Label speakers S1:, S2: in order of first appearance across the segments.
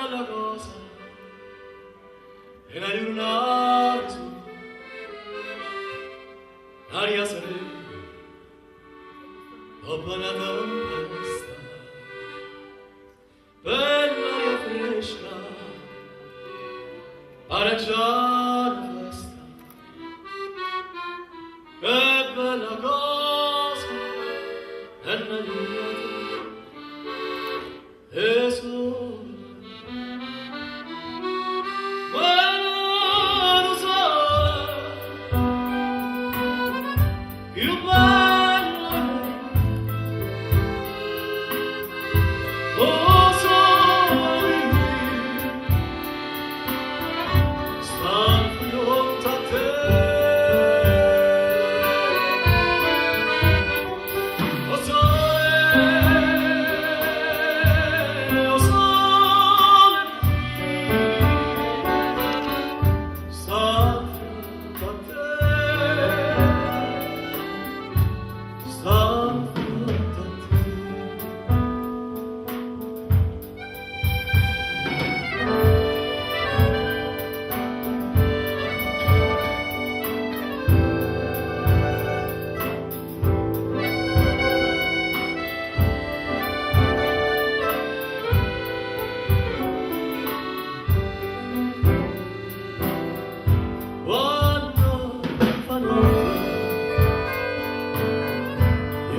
S1: bella cosa e la luna su aria serena dopo la tempesta bella e fresca pare già una festa che bella cosa è la luna e sole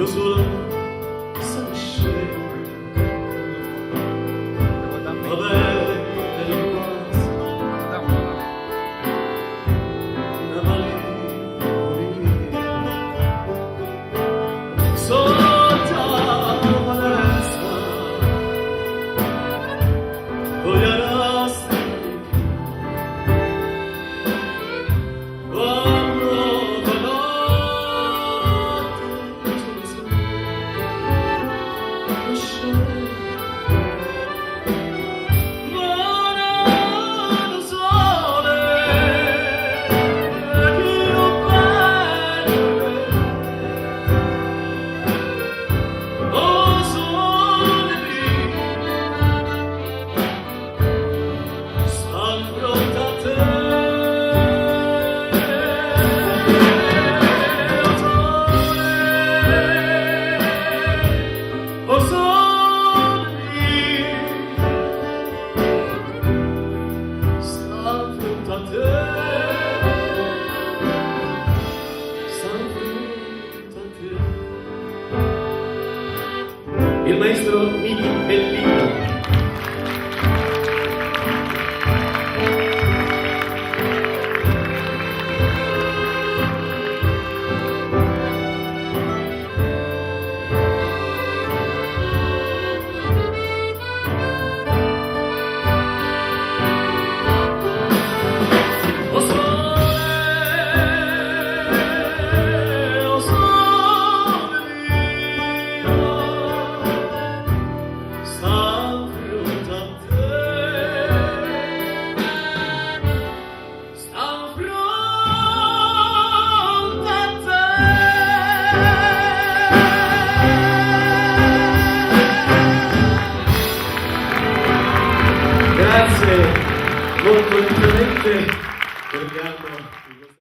S1: io solo sono scemo vabbè dell'infanzia una malinconia sotto la palestra con gli arasti il maestro Mini Bellino. Grazie, molto lentamente.